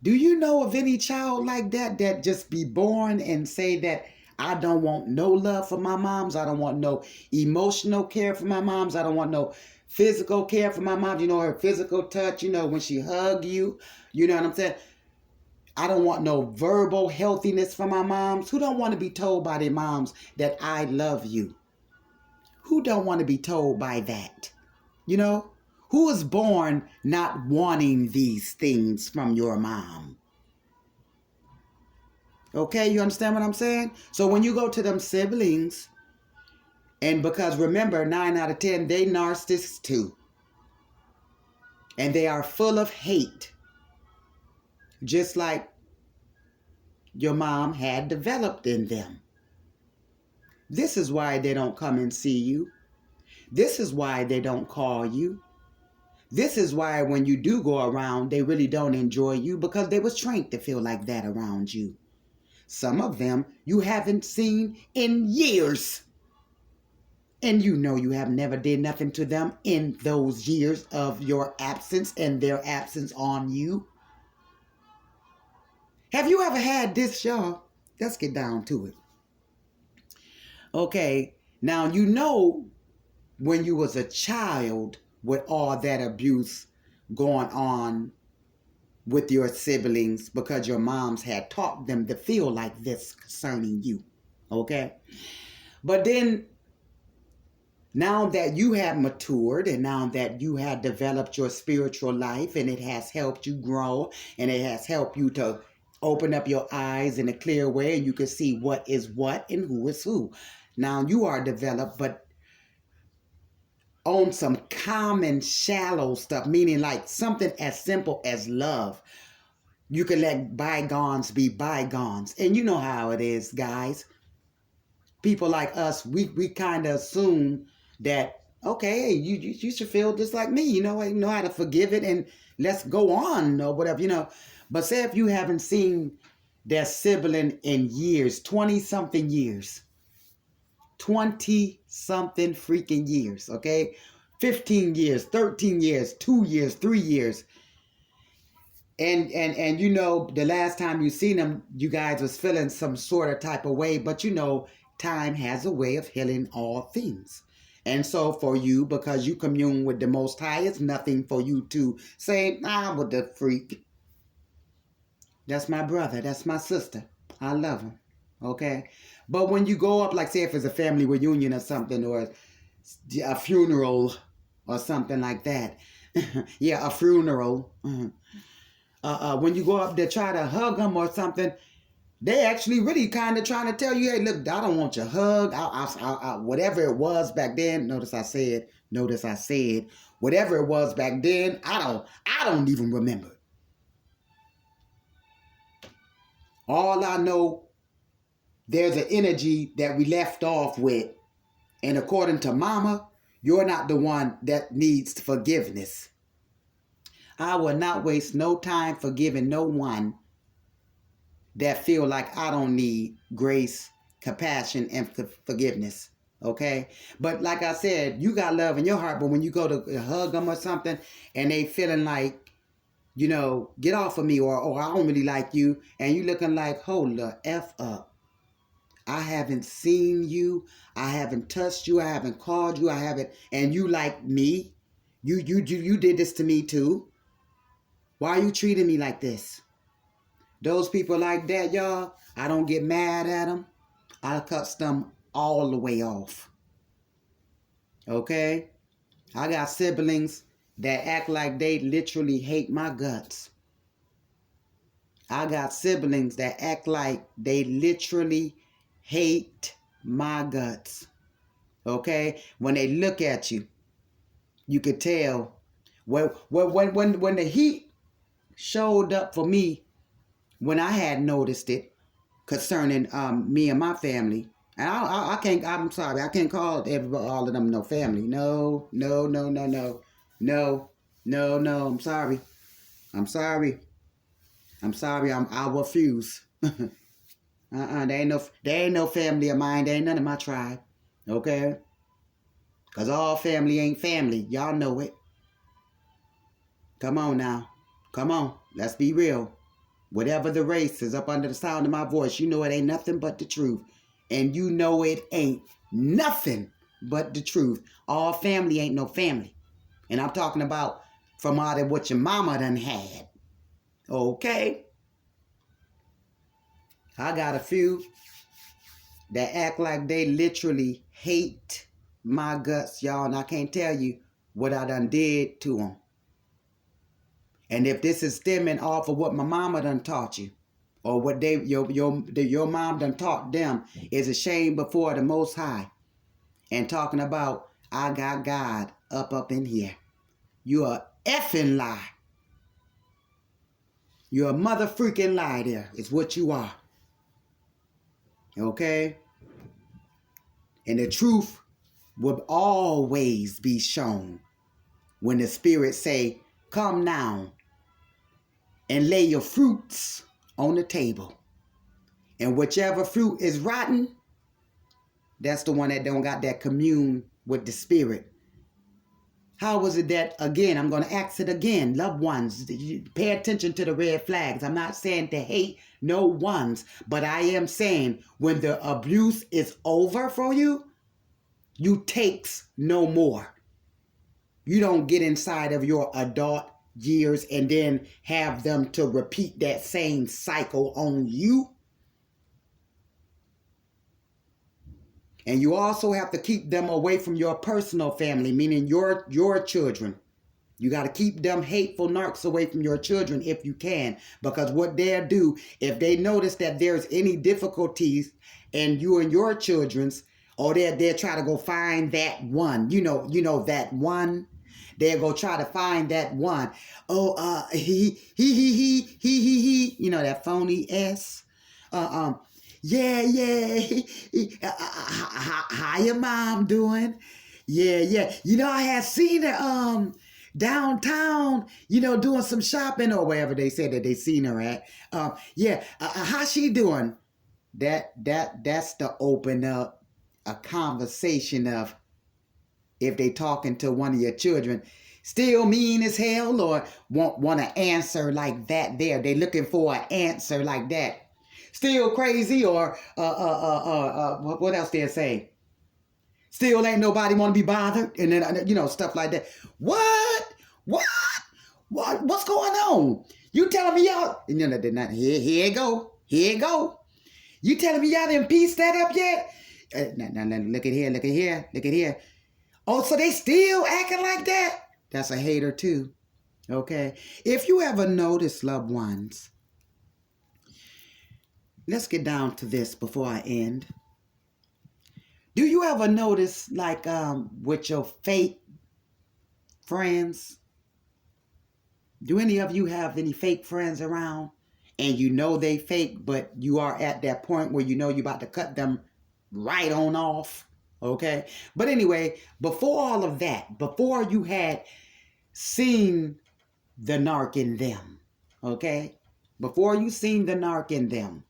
Do you know of any child like that just be born and say that I don't want no love for my moms, I don't want no emotional care for my moms, I don't want no physical care for my mom, her physical touch, when she hug you, you know what I'm saying? I don't want no verbal healthiness for my moms. Who don't want to be told by their moms that I love you? Who don't want to be told by that? Who is born not wanting these things from your mom? Okay, you understand what I'm saying? So when you go to them siblings, and because remember, 9 out of 10, they narcissists too. And they are full of hate. Just like your mom had developed in them. This is why they don't come and see you. This is why they don't call you. This is why when you do go around, they really don't enjoy you, because they was trained to feel like that around you. Some of them you haven't seen in years. And you have never did nothing to them in those years of your absence and their absence on you. Have you ever had this, y'all? Let's get down to it. Okay, now when you was a child with all that abuse going on with your siblings because your moms had taught them to feel like this concerning you. Okay? But then now that you have matured and now that you have developed your spiritual life and it has helped you grow and it has helped you to open up your eyes in a clear way and you can see what is what and who is who. Now you are developed, but on some common shallow stuff, meaning like something as simple as love. You can let bygones be bygones. And you know how it is, guys. People like us, we kind of assume that, okay, hey, you should feel just like me. You know how to forgive it and let's go on or whatever. But say if you haven't seen their sibling in years, 20-something years. 20-something freaking years, okay? 15 years, 13 years, 2 years, 3 years. And the last time you seen them, you guys was feeling some sort of type of way, but time has a way of healing all things. And so for you, because you commune with the Most High, it's nothing for you to say, with the freak. That's my brother, that's my sister. I love him. Okay? But when you go up, like say if it's a family reunion or something, or a funeral or something like that. Yeah, a funeral. When you go up there, try to hug them or something, they actually really kind of trying to tell you, hey, look, I don't want your hug. Whatever it was back then. Notice I said, whatever it was back then. I don't even remember. All I know, there's an energy that we left off with, and according to Mama, you're not the one that needs forgiveness. I will not waste no time forgiving no one that feel like I don't need grace, compassion, and forgiveness. Okay? But like I said, you got love in your heart, but when you go to hug them or something and they feeling like, get off of me, or I don't really like you, and you looking like, hold the F up. I haven't seen you. I haven't touched you. I haven't called you. I haven't, and you like me. You did this to me too. Why are you treating me like this? Those people like that, y'all, I don't get mad at them. I cut them all the way off. Okay? I got siblings that act like they literally hate my guts. I got siblings that act like they literally hate my guts. Okay? When they look at you, you could tell. When the heat showed up for me, when I had noticed it concerning me and my family, and I can't, I'm sorry, I can't call all of them no family. No, I'm sorry. I refuse. They ain't no family of mine. They ain't none of my tribe. Okay? Because all family ain't family. Y'all know it. Come on now. Come on. Let's be real. Whatever the race is up under the sound of my voice, you know it ain't nothing but the truth. And you know it ain't nothing but the truth. All family ain't no family. And I'm talking about from out of what your mama done had. Okay? I got a few that act like they literally hate my guts, y'all. And I can't tell you what I done did to them. And if this is stemming off of what my mama done taught you, or what your mom done taught them, is a shame before the Most High. And talking about, I got God up in here. You a effing lie. You're a mother freaking lie there, is what you are. Okay? And the truth will always be shown when the Spirit say, come now and lay your fruits on the table. And whichever fruit is rotten, that's the one that don't got that commune with the Spirit. How was it that, again, I'm going to ask it again, loved ones, pay attention to the red flags. I'm not saying to hate no ones, but I am saying when the abuse is over for you, you takes no more. You don't get inside of your adult years and then have them to repeat that same cycle on you. And you also have to keep them away from your personal family, meaning your children. You got to keep them hateful narcs away from your children if you can, because what they'll do, if they notice that there's any difficulties in you and your children's, or they'll try to go find that one, you know that one. They'll go try to find that one. Oh, he, you know, that phony S. Yeah. How your mom doing? Yeah. You know, I had seen her downtown, doing some shopping or wherever they said that they seen her at. How she doing? That's to open up a conversation of, if they talking to one of your children, still mean as hell, or want an answer like that there. They looking for an answer like that. Still crazy, or what else they say? Still ain't nobody want to be bothered, and then stuff like that. What's going on? You telling me y'all? Here you go. You telling me y'all didn't piece that up yet? Now, look at here, look at here, look at here. Oh, so they still acting like that? That's a hater too. Okay. If you ever notice, loved ones, let's get down to this before I end. Do you ever notice, like, with your fake friends? Do any of you have any fake friends around? And you know they fake, but you are at that point where you know you're about to cut them right on off. Okay. But anyway, before all of that, before you had seen the narc in them, okay? Before you seen the narc in them,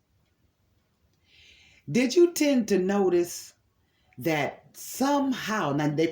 did you tend to notice that somehow, now they